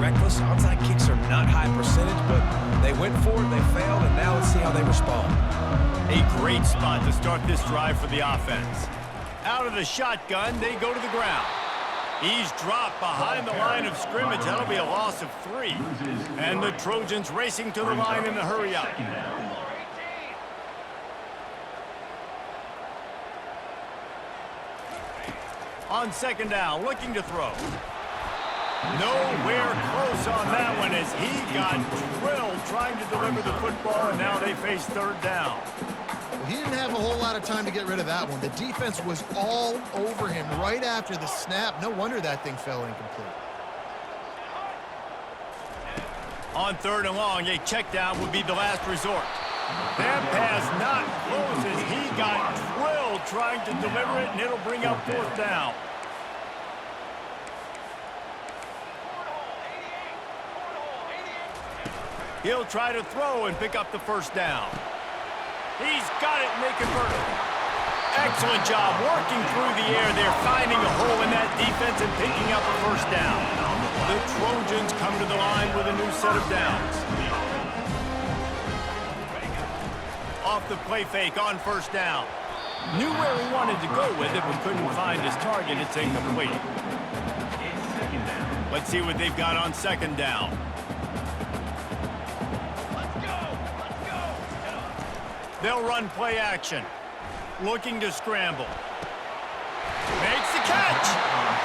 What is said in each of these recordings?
reckless. Onside kicks are not high percentage, but they went for it, they failed, and now let's see how they respond. A great spot to start this drive for the offense. Out of the shotgun, they go to the ground. He's dropped behind the line of scrimmage. That'll be a loss of 3. And the Trojans racing to the line in a hurry up. On second down, looking to throw. Nowhere close on that one as he got drilled trying to deliver the football, and now they face third down. Well, he didn't have a whole lot of time to get rid of that one. The defense was all over him right after the snap. No wonder that thing fell incomplete. On third and long, a check down would be the last resort. That pass not close as he got drilled trying to deliver it, and it'll bring up fourth down. He'll try to throw and pick up the first down. He's got it and they convert it. Excellent job working through the air there, finding a hole in that defense and picking up a first down. The Trojans come to the line with a new set of downs. Off the play fake on first down. Knew where he wanted to go with it, but couldn't find his target. It's incomplete. Let's see what they've got on second down. They'll run play action. Looking to scramble. Makes the catch.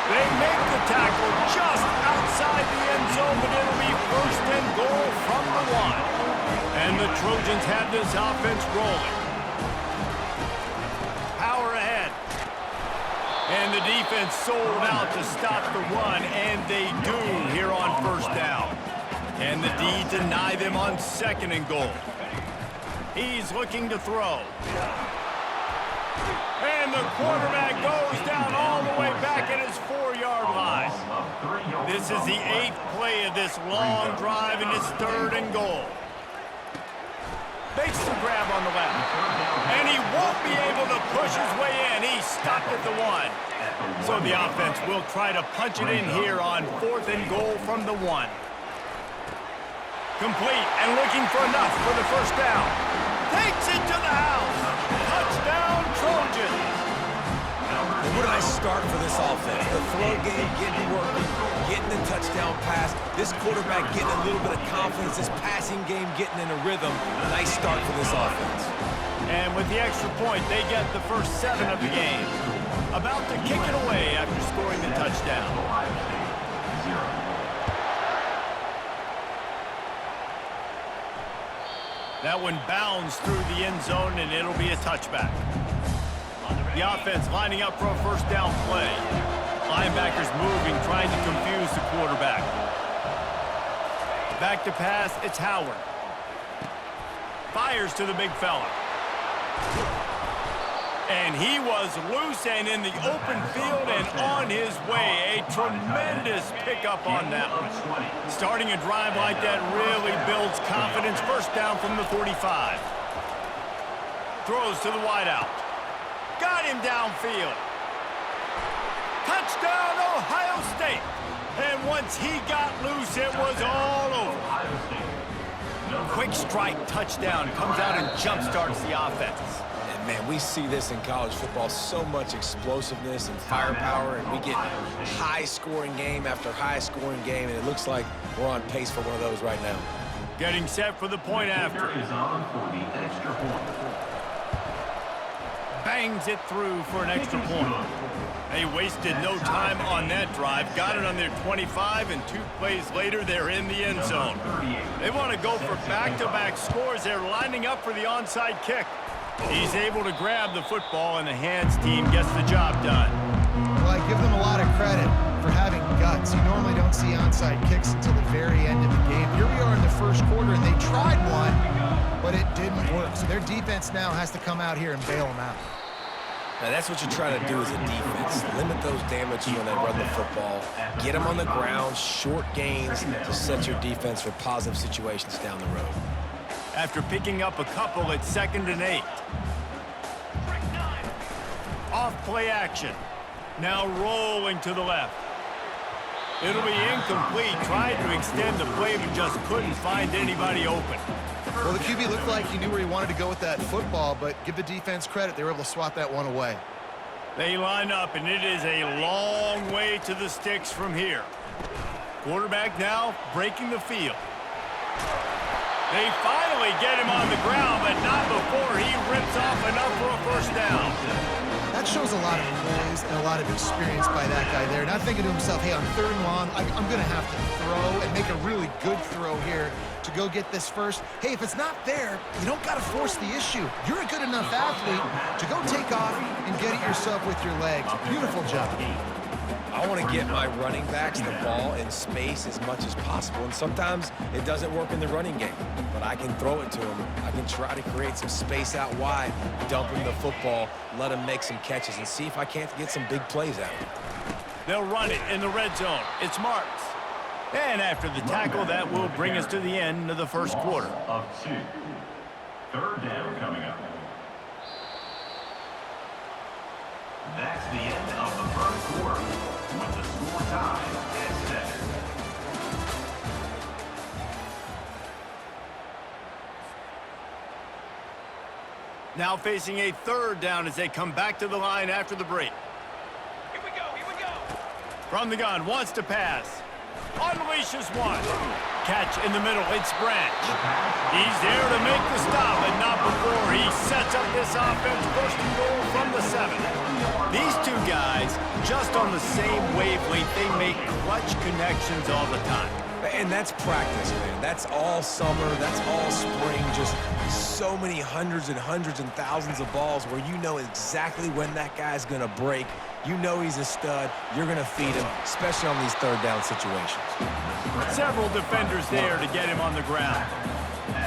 They make the tackle just outside the end zone, but it'll be first and goal from the 1. And the Trojans have this offense rolling. Power ahead. And the defense sold out to stop the run, and they do here on first down. Can the D deny them on second and goal? He's looking to throw. And the quarterback goes down all the way back at his 4-yard line. This is the 8th play of this long drive, and it's third and goal. Makes the grab on the left. And he won't be able to push his way in. He's stopped at the 1. So the offense will try to punch it in here on fourth and goal from the 1. Complete and looking for enough for the first down. Takes it to the house. Touchdown, Trojans. And what a nice start for this offense. The throw game getting working, getting the touchdown pass. This quarterback getting a little bit of confidence. This passing game getting in a rhythm. Nice start for this offense. And with the extra point, they get the first 7 of the game. About to kick it away after scoring the touchdown. That one bounds through the end zone, and it'll be a touchback. The offense lining up for a first down play. Linebackers moving, trying to confuse the quarterback. Back to pass, it's Howard. Fires to the big fella. And he was loose and in the open field and on his way. A tremendous pickup on that one. Starting a drive like that really builds confidence. First down from the 45. Throws to the wideout. Got him downfield. Touchdown, Ohio State. And once he got loose, it was all over. Quick strike touchdown comes out and jump-starts the offense. Man, we see this in college football, so much explosiveness and firepower, and we get high-scoring game after high-scoring game, and it looks like we're on pace for one of those right now. Getting set for the point after. Bangs it through for an extra point. They wasted no time on that drive. Got it on their 25, and 2 plays later, they're in the end zone. They want to go for back-to-back scores. They're lining up for the onside kick. He's able to grab the football, and the hands team gets the job done. Well, I give them a lot of credit for having guts. You normally don't see onside kicks until the very end of the game. Here we are in the first quarter, and they tried one, but it didn't work. So their defense now has to come out here and bail them out. Now, that's what you try to do as a defense. Limit those damages when they run the football. Get them on the ground, short gains to set your defense for positive situations down the road. After picking up a couple, it's 2nd and 8. Off play action. Now rolling to the left. It'll be incomplete. Tried to extend the play, but just couldn't find anybody open. Well, the QB looked like he knew where he wanted to go with that football, but give the defense credit. They were able to swat that one away. They line up, and it is a long way to the sticks from here. Quarterback now breaking the field. They finally get him on the ground, but not before he rips off enough for a first down. That shows a lot of poise and a lot of experience by that guy there. Not thinking to himself, hey, on 3rd and long, I'm going to have to throw and make a really good throw here to go get this first. Hey, if it's not there, you don't got to force the issue. You're a good enough athlete to go take off and get it yourself with your legs. Beautiful job. I want to get my running backs the ball in space as much as possible, and sometimes it doesn't work in the running game, but I can throw it to them. I can try to create some space out wide, dump him the football, let him make some catches, and see if I can't get some big plays out of him. They'll run it in the red zone. It's Marks. And after the tackle, that will bring us to the end of the first quarter. Of 2. 3rd down coming up. That's the end of the first quarter, with the score tied at 7. Now facing a 3rd down as they come back to the line after the break. Here we go. From the gun, wants to pass. Unleashes one. Catch in the middle, it's Branch. He's there to make the stop, but not before he sets up this offense. 1st and goal from the 7. These two guys, just on the same wavelength, they make clutch connections all the time. And that's practice, man. That's all summer. That's all spring. Just so many hundreds and thousands of balls where you know exactly when that guy's going to break. You know he's a stud. You're going to feed him, especially on these 3rd down situations. Several defenders there to get him on the ground.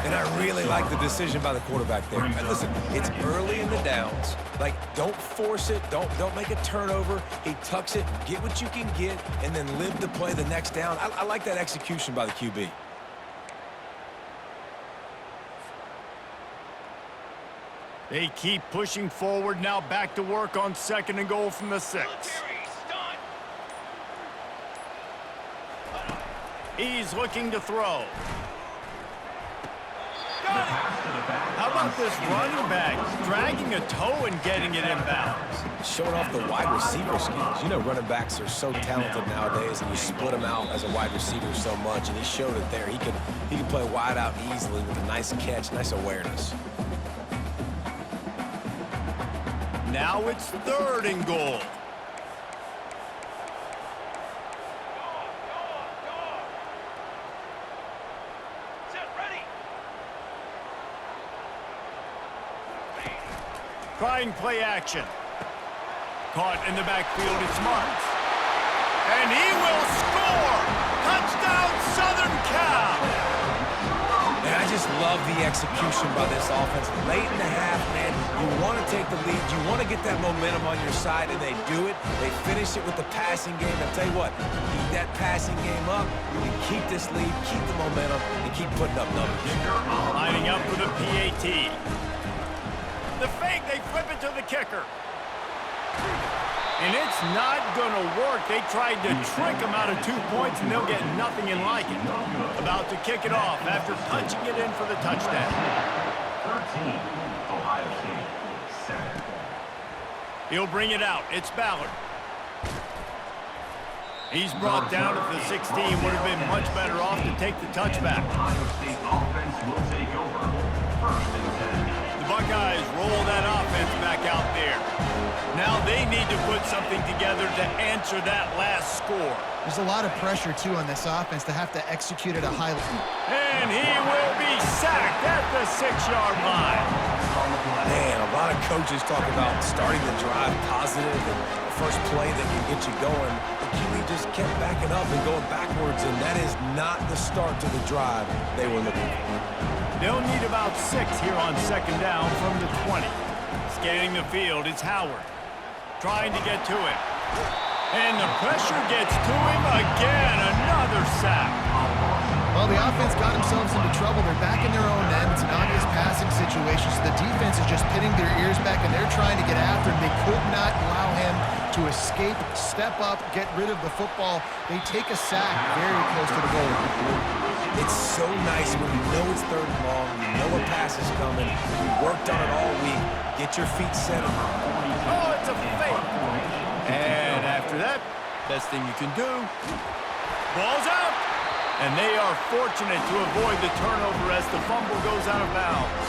And I really like the decision by the quarterback there. And listen, it's early in the downs. Like, don't force it. Don't make a turnover. He tucks it, get what you can get, and then live to play the next down. I like that execution by the QB. They keep pushing forward, now back to work on 2nd and goal from the 6. He's looking to throw. How about this running back dragging a toe and getting it inbounds? Showing off the wide receiver skills. You know running backs are so talented nowadays, and you split them out as a wide receiver so much, and he showed it there. He could play wide out easily with a nice catch, nice awareness. Now it's 3rd and goal. Trying play action. Caught in the backfield, it's Marks. And he will score! Touchdown, Southern Cal! And I just love the execution by this offense. Late in the half, man, you want to take the lead. You want to get that momentum on your side, and they do it. They finish it with the passing game. I'll tell you what, keep that passing game up. You can keep this lead, keep the momentum, and keep putting up numbers. Lining up for the PAT. The fake, they flip it to the kicker. And it's not going to work. They tried to trick him out of 2 points, and they'll get nothing in like it. About to kick it off after punching it in for the touchdown. 13, Ohio State, 7. He'll bring it out. It's Ballard. He's brought down at the 16. Would have been much better off to take the touchback. Ohio State offense will take over. 1st and 10. The Buckeyes roll that offense back out there. Now they need to put something together to answer that last score. There's a lot of pressure, too, on this offense to have to execute at a high level. And he will be sacked at the 6-yard line. Man, a lot of coaches talk about starting the drive positive and the first play that can get you going. The QB just kept backing up and going backwards, and that is not the start to the drive they were looking for. They'll need about 6 here on 2nd down from the 20. Scanning the field, it's Howard. Trying to get to him. And the pressure gets to him again. Another sack. Well, the offense got themselves into trouble. They're back in their own end. It's an obvious passing situation. situation. So the defense is just pinning their ears back, and they're trying to get after him. They could not allow him to escape, step up, get rid of the football. They take a sack very close to the goal line. It's so nice when you know it's 3rd and long, you know a pass is coming, you worked on it all week, get your feet set. Oh, it's a fake. And after that, best thing you can do, ball's out. And they are fortunate to avoid the turnover as the fumble goes out of bounds.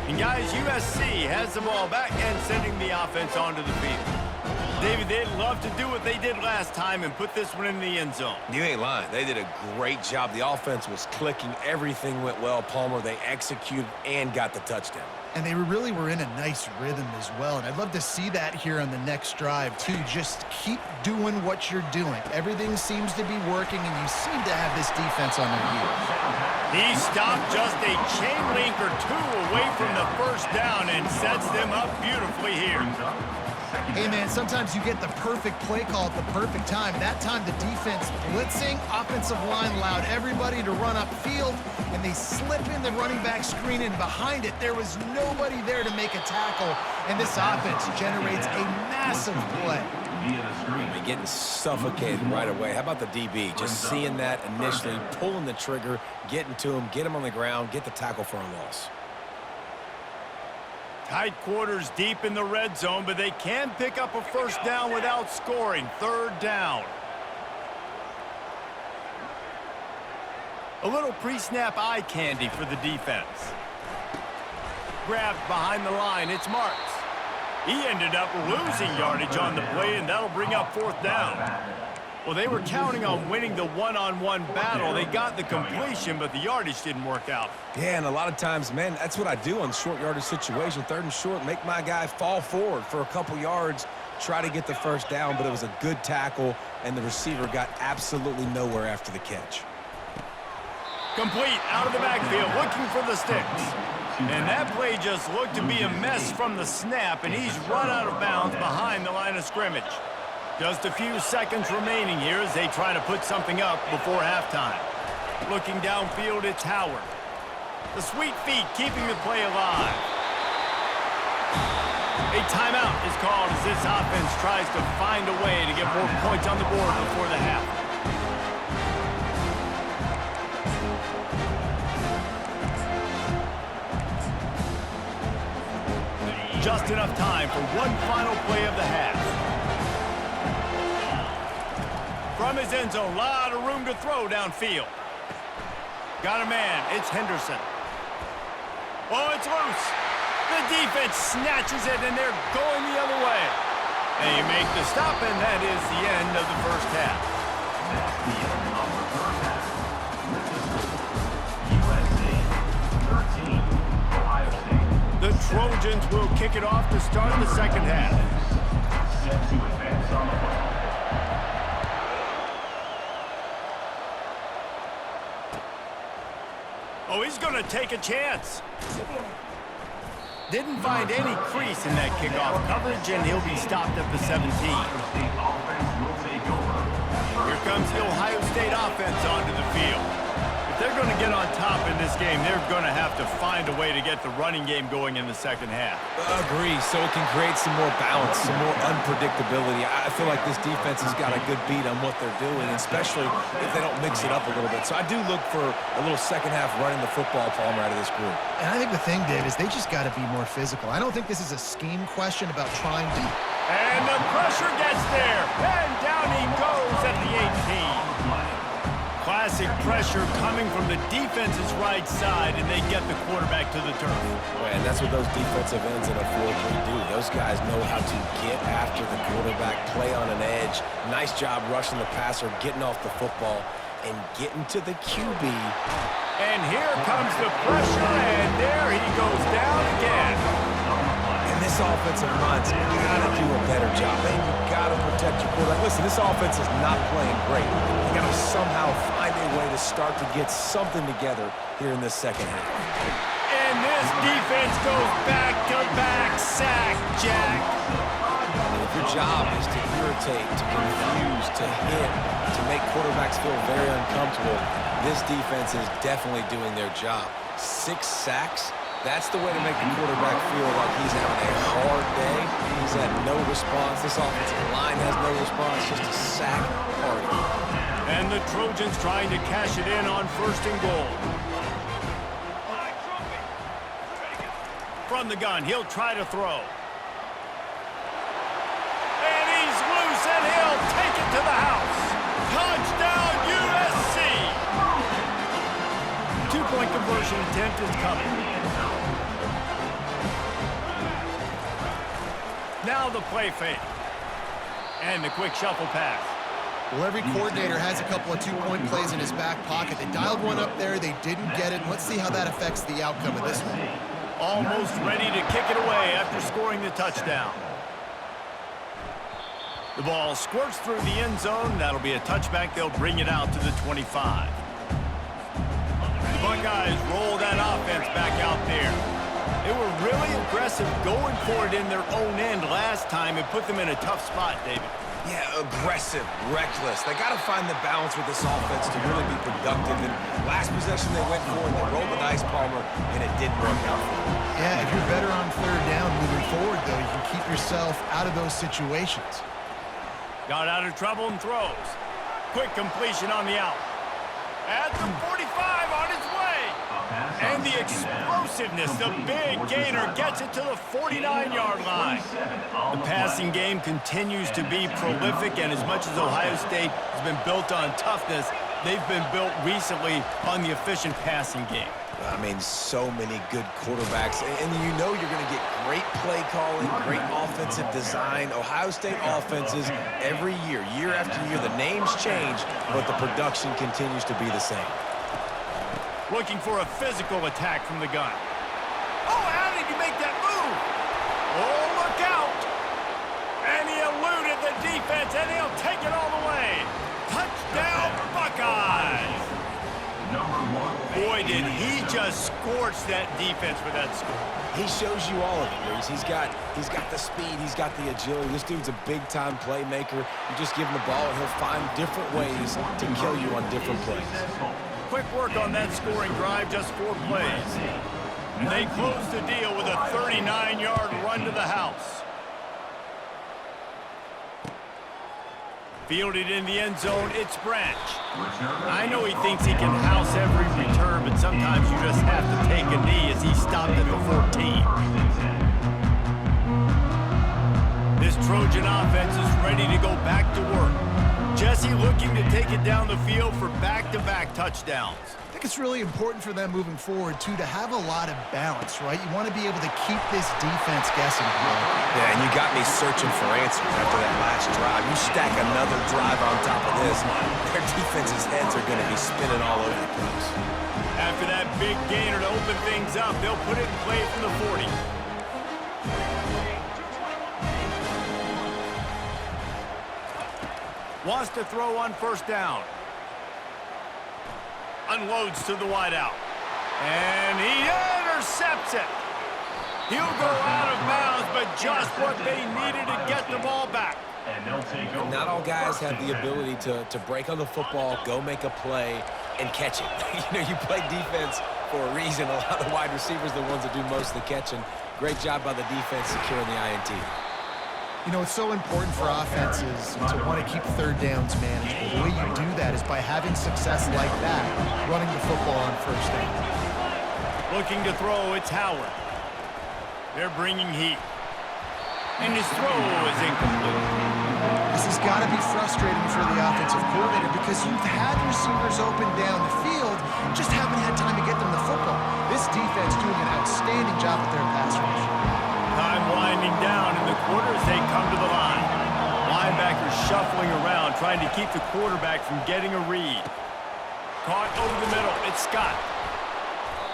And guys, USC has the ball back and sending the offense onto the field. David, they'd love to do what they did last time and put this one in the end zone. You ain't lying. They did a great job. The offense was clicking. Everything went well, Palmer. They executed and got the touchdown. And they really were in a nice rhythm as well. And I'd love to see that here on the next drive, too. Just keep doing what you're doing. Everything seems to be working, and you seem to have this defense on their heels. He stopped just a chain link or two away from the first down and sets them up beautifully here. Hey, man, sometimes you get the perfect play call at the perfect time. That time the defense blitzing, offensive line allowed everybody to run upfield, and they slip in the running back screen, and behind it there was nobody there to make a tackle, and this offense generates a massive play. They're getting suffocated right away. How about the DB? Just seeing that initially, pulling the trigger, getting to him, get him on the ground, get the tackle for a loss. Tight quarters deep in the red zone, but they can pick up a first down without scoring. 3rd down. A little pre-snap eye candy for the defense. Grabbed behind the line. It's Marks. He ended up losing yardage on the play, and that'll bring up 4th down. Well, they were counting on winning the one-on-one battle. They got the completion, but the yardage didn't work out. Yeah, and a lot of times, man, that's what I do on short yardage situation. 3rd and short, make my guy fall forward for a couple yards, try to get the first down, but it was a good tackle, and the receiver got absolutely nowhere after the catch. Complete out of the backfield, looking for the sticks. And that play just looked to be a mess from the snap, and he's run out of bounds behind the line of scrimmage. Just a few seconds remaining here as they try to put something up before halftime. Looking downfield, it's Howard. The sweet feet keeping the play alive. A timeout is called as this offense tries to find a way to get more points on the board before the half. Just enough time for one final play of the half. From his end zone, a lot of room to throw downfield. Got a man, it's Henderson. Oh, it's loose. The defense snatches it, and they're going the other way. They make the stop, and that is the end of the first half. That's the end of the first half. USC 13, Ohio State. The Trojans will kick it off to start the second half. Set to advance on the ball. Oh, he's going to take a chance. Didn't find any crease in that kickoff coverage, and he'll be stopped at the 17. Here comes the Ohio State offense onto the field. If they're going to get on top in this game, they're going to have to find a way to get the running game going in the second half. Agree, so it can create some more balance, some more unpredictability. I feel like this defense has got a good beat on what they're doing, especially if they don't mix it up a little bit. So I do look for a little second half running the football, Palmer, out of this group. And I think the thing, Dave, is they just got to be more physical. I don't think this is a scheme question about trying to... And the pressure gets there, and down he goes at the 18. Classic pressure coming from the defense's right side, and they get the quarterback to the turf. And that's what those defensive ends in a 4-3 do. Those guys know how to get after the quarterback, play on an edge. Nice job rushing the passer, getting off the football, and getting to the QB. And here comes the pressure, and there he goes down again. And this offensive line's got to do a better job. Man, you got to protect your quarterback. Listen, this offense is not playing great. You got to somehow find a way to start to get something together here in this second half. And this defense goes back-to-back sack, Jack. And if your job is to irritate rotate, to confuse, to hit, to make quarterbacks feel very uncomfortable. This defense is definitely doing their job. 6 sacks, that's the way to make the quarterback feel like he's having a hard day. He's had no response. This offensive line has no response, just a sack party. And the Trojans trying to cash it in on 1st and goal. From the gun, he'll try to throw. And he's loose, and he'll take it to the house. Touchdown, USC! 2-point conversion attempt is coming. Now the play fake. And the quick shuffle pass. Well, every coordinator has a couple of 2-point plays in his back pocket. They dialed one up there, they didn't get it. Let's see how that affects the outcome of this one. Almost ready to kick it away after scoring the touchdown. The ball squirts through the end zone. That'll be a touchback. They'll bring it out to the 25. The Buckeyes roll that offense back out there. They were really aggressive going for it in their own end last time and put them in a tough spot, David. Yeah, aggressive, reckless. They got to find the balance with this offense to really be productive. And last possession they went for it, they rolled the dice, Palmer, and it didn't work out for them. Yeah, if you're better on 3rd down moving forward, though, you can keep yourself out of those situations. Got out of trouble and throws. Quick completion on the out. At the 45 on its way. And the explosiveness, the big gainer gets it to the 49-yard line. The passing game continues to be prolific, and as much as Ohio State has been built on toughness, they've been built recently on the efficient passing game. I mean, so many good quarterbacks, and you know you're going to get great play calling, great offensive design. Ohio State offenses every year, year after year, the names change, but the production continues to be the same. Looking for a physical attack from the gun. Oh, how did you make that move? Oh, look out! And he eluded the defense, and he'll take it all the way. Touchdown, Buckeyes! Boy, did he just scorch that defense for that score. He shows you all of it, Reese. He's got the speed, he's got the agility. This dude's a big-time playmaker. You just give him the ball, and he'll find different ways to kill you on different plays. Quick work on that scoring drive, just 4 plays. And they close the deal with a 39-yard run to the house. Fielded in the end zone, it's Branch. I know he thinks he can house every return, but sometimes you just have to take a knee as he stopped at the 14. This Trojan offense is ready to go back to work. Jesse looking to take it down the field for back-to-back touchdowns. I think it's really important for them moving forward, too, to have a lot of balance, right? You want to be able to keep this defense guessing. Yeah, and you got me searching for answers after that last drive. You stack another drive on top of this, their defense's heads are going to be spinning all over the place. After that big gainer to open things up, they'll put it in play from the 40. Wants to throw on 1st down. Unloads to the wideout. And he intercepts it. He'll go out of bounds, but just what they needed to get the ball back. Not all guys have the ability to break on the football, go make a play, and catch it. You play defense for a reason. A lot of the wide receivers are the ones that do most of the catching. Great job by the defense securing the INT. It's so important for offenses to want to keep 3rd downs manageable. The way you do that is by having success like that, running the football on 1st down. Looking to throw, it's Howard. They're bringing heat. And his throw is incomplete. This has got to be frustrating for the offensive coordinator because you've had receivers open down the field, just haven't had time to get them the football. This defense doing an outstanding job with their pass rush. Time winding down in the quarter as they come to the line. Linebackers shuffling around, trying to keep the quarterback from getting a read. Caught over the middle. It's Scott.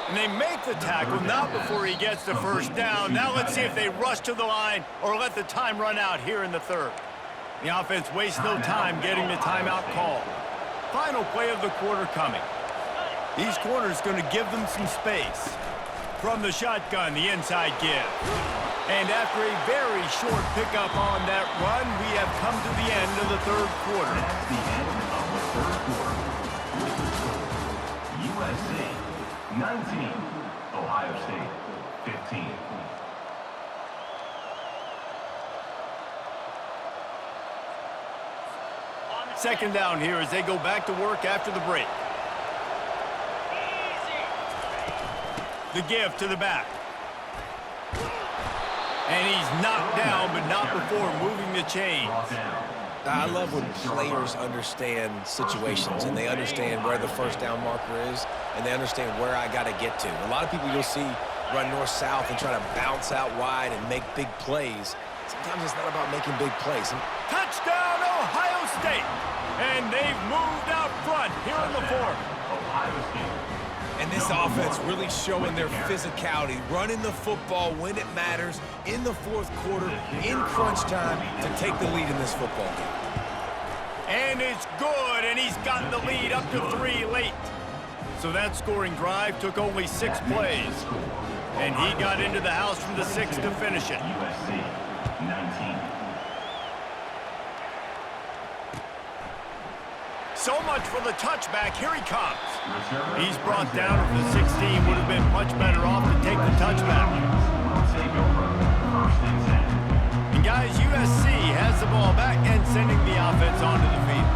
And they make the tackle, not before he gets the 1st down. Now let's see if they rush to the line or let the time run out here in the 3rd. The offense wastes no time getting the timeout call. Final play of the quarter coming. These corners going to give them some space. From the shotgun, the inside give. And after a very short pickup on that run, we have come to the end of the third quarter. That's the end of the third quarter. USC 19, Ohio State 15. Second down here as they go back to work after the break. The give to the back. And he's knocked down, but not before moving the chains. I love when players understand situations and they understand where the first down marker is and they understand where I got to get to. A lot of people you'll see run north-south and try to bounce out wide and make big plays. Sometimes it's not about making big plays. Touchdown, Ohio State! And they've moved out front here in the fourth. Ohio State. And this offense really showing their physicality, running the football when it matters, in the fourth quarter, in crunch time, to take the lead in this football game. And it's good, and he's got the lead up to 3 late. So that scoring drive took only 6 plays. And he got into the house from the 6 to finish it. USC 19. So much for the touchback. Here he comes. He's brought down at the 16. Would have been much better off to take the touchback. And guys, USC has the ball back and sending the offense onto the field.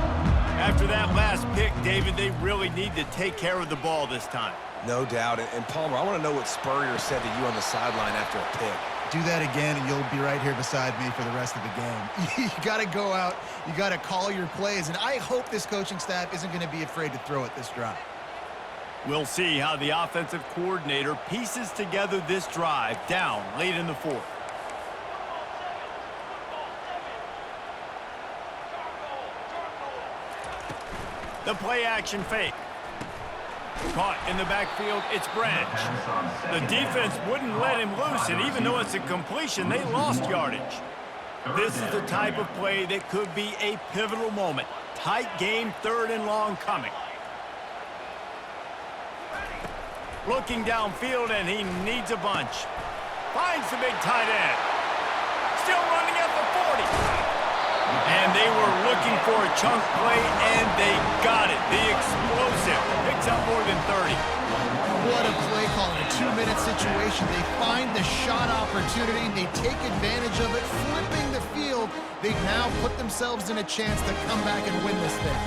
After that last pick, David, they really need to take care of the ball this time. No doubt. And Palmer, I want to know what Spurrier said to you on the sideline after a pick. Do that again, and you'll be right here beside me for the rest of the game. You got to go out. You got to call your plays, and I hope this coaching staff isn't going to be afraid to throw it this drive. We'll see how the offensive coordinator pieces together this drive down late in the fourth. The play action fake. Caught in the backfield, it's Branch. The defense wouldn't let him loose, and even though it's a completion, they lost yardage. This is the type of play that could be a pivotal moment. Tight game, 3rd and long coming. Looking downfield, and he needs a bunch. Finds the big tight end. Still running at the 40. And they were looking for a chunk play, and they got it. The explosive picks up more than 30. What a play call in a 2-minute situation. They find the shot opportunity. They take advantage of it, flipping the field. They now put themselves in a chance to come back and win this thing.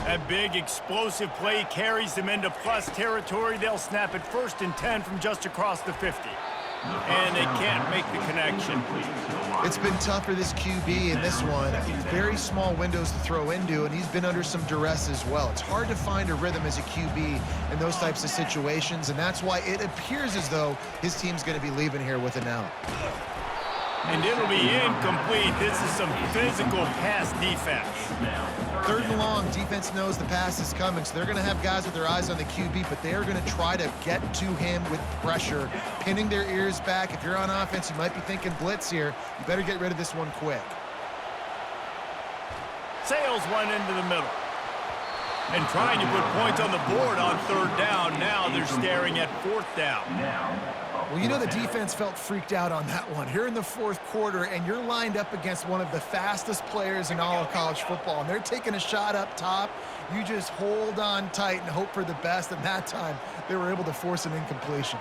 That big explosive play carries them into plus territory. They'll snap it 1st and 10 from just across the 50. And they can't make the connection. It's been tough for this QB in this one. Very small windows to throw into, and he's been under some duress as well. It's hard to find a rhythm as a QB in those types of situations, and that's why it appears as though his team's going to be leaving here with an out. And it'll be incomplete. This is some physical pass defense. 3rd and long, defense knows the pass is coming, so they're going to have guys with their eyes on the QB, but they are going to try to get to him with pressure, pinning their ears back. If you're on offense, you might be thinking blitz here. You better get rid of this one quick. Sales went into the middle. And trying to put points on the board on 3rd down. Now they're staring at 4th down. Well, you know the defense felt freaked out on that one. Here in the 4th quarter, and you're lined up against one of the fastest players in all of college football, and they're taking a shot up top. You just hold on tight and hope for the best, and that time they were able to force an incompletion.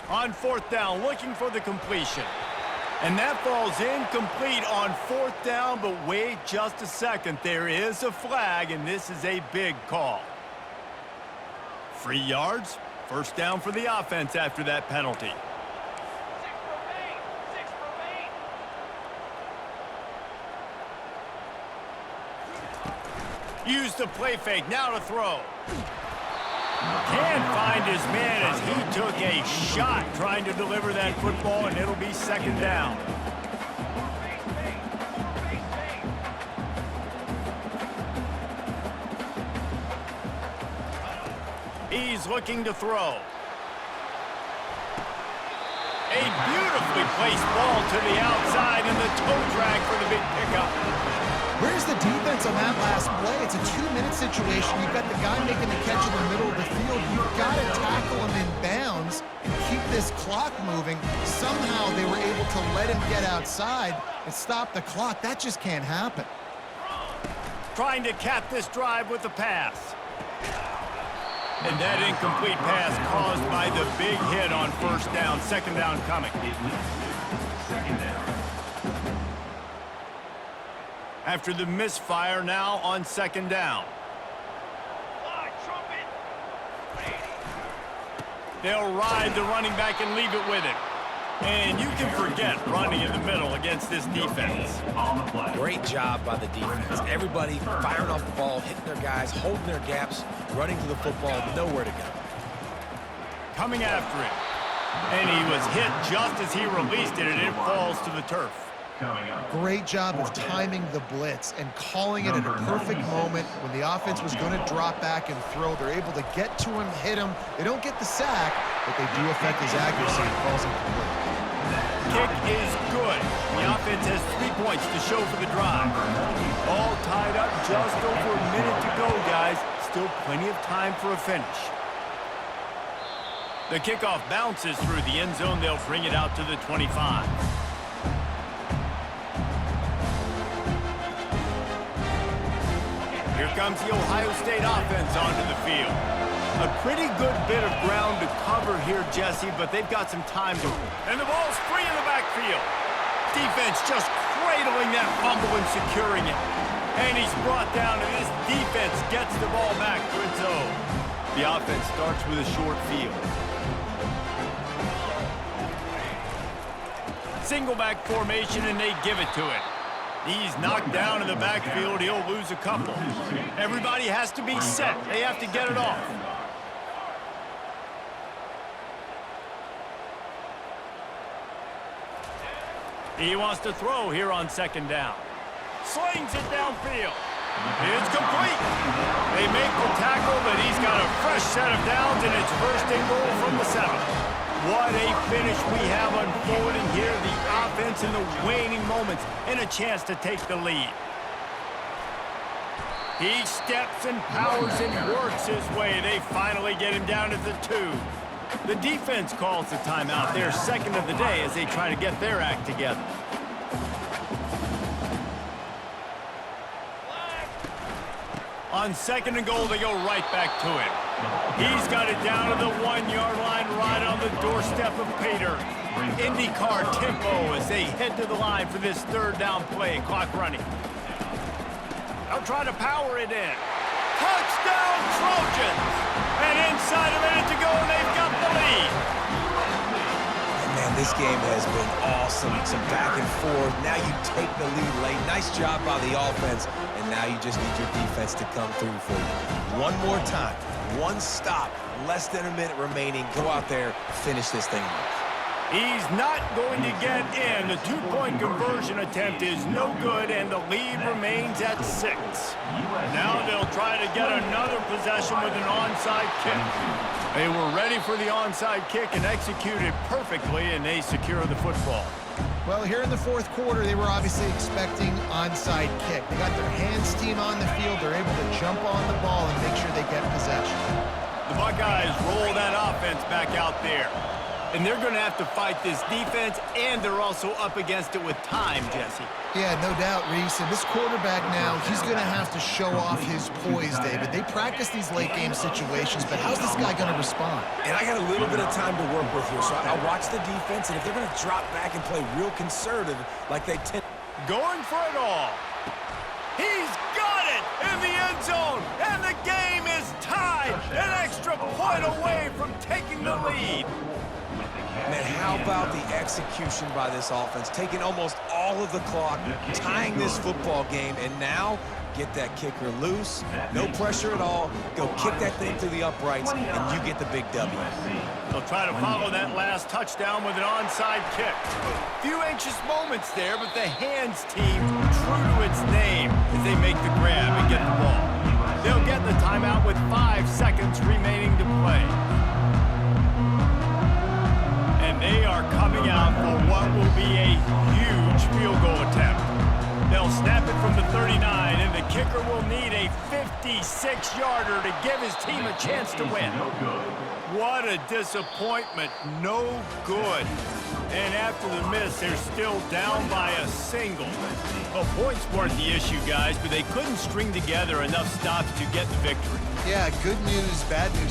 On 4th down, looking for the completion. And that falls incomplete on 4th down, but wait just a second. There is a flag, and this is a big call. 3 yards, 1st down for the offense after that penalty. Use the play fake, now to throw. Can't find his man as he took a shot trying to deliver that football, and it'll be 2nd down. He's looking to throw. A beautifully placed ball to the outside, and the toe drag for the big pickup. Where's the defense on that last play? It's a 2-minute situation. You've got the guy making the catch in the middle of the field. You've got to tackle him in bounds and keep this clock moving. Somehow they were able to let him get outside and stop the clock. That just can't happen. Trying to cap this drive with the pass. And that incomplete pass caused by the big hit on first down. Second down coming. Second down. After the misfire, now on second down. They'll ride the running back and leave it with it. And you can forget running in the middle against this defense. Great job by the defense. Everybody firing off the ball, hitting their guys, holding their gaps, running to the football, nowhere to go. Coming after it. And he was hit just as he released it, and it falls to the turf. Great job of timing the blitz and calling it at a perfect moment when the offense was going to drop back and throw. They're able to get to him, hit him. They don't get the sack, but they do affect his accuracy and falls incomplete. Kick is good. The offense has 3 points to show for the drive. All tied up, just over a minute to go, guys. Still plenty of time for a finish. The kickoff bounces through the end zone. They'll bring it out to the 25. Here comes the Ohio State offense onto the field. A pretty good bit of ground to cover here, Jesse, but they've got some time to... And the ball's free in the backfield. Defense just cradling that fumble and securing it. And he's brought down, and this defense gets the ball back for its own. The offense starts with a short field. Single back formation, and they give it to it. He's knocked down in the backfield. He'll lose a couple. Everybody has to be set. They have to get it off. He wants to throw here on second down. Slings it downfield. It's complete. They make the tackle, but he's got a fresh set of downs, and it's first and goal from the 7. What a finish we have unfolding here. The offense in the waning moments and a chance to take the lead. He steps and powers and works his way. They finally get him down at the 2. The defense calls the timeout. Their second of the day as they try to get their act together. On second and goal, they go right back to him. He's got it down to the 1-yard line, right on the doorstep of Pater. IndyCar tempo as they head to the line for this third down play. Clock running. They'll try to power it in. Touchdown, Trojans! And inside a minute to go, and they've got the lead. And man, this game has been awesome. Some back and forth. Now you take the lead late. Nice job by the offense. And now you just need your defense to come through for you. One more time. One stop. Less than a minute remaining. Go out there, finish this thing off. He's not going to get in. The 2-point conversion attempt is no good, and the lead remains at 6. Now they'll try to get another possession with an onside kick. They were ready for the onside kick and executed perfectly, and they secure the football. Well, here in the fourth quarter, they were obviously expecting onside kick. They got their hands team on the field. They're able to jump on the ball and make sure they get possession. The Buckeyes roll that offense back out there. And they're going to have to fight this defense, and they're also up against it with time, Jesse. Yeah, no doubt, Reese. And this quarterback now, he's going to have to show off his poise, David. They practice these late-game situations, but how's this guy going to respond? And I got a little bit of time to work with here, so I watch the defense, and if they're going to drop back and play real conservative like they tend... Going for it all. He's got it in the end zone, and the game is tied. An extra point away from taking the lead. Man, how about the execution by this offense? Taking almost all of the clock, tying this football game, and now get that kicker loose. No pressure at all. Go kick that thing through the uprights, and you get the big W. They'll try to follow that last touchdown with an onside kick. Few anxious moments there, but the hands team true to its name as they make the grab and get the ball. They'll get the timeout with 5 seconds remaining to play. And they are coming out for what will be a huge field goal attempt. They'll snap it from the 39, and the kicker will need a 56-yarder to give his team a chance to win. What a disappointment. No good. And after the miss, they're still down by a single. Well, points weren't the issue, guys, but they couldn't string together enough stops to get the victory. Yeah, good news, bad news.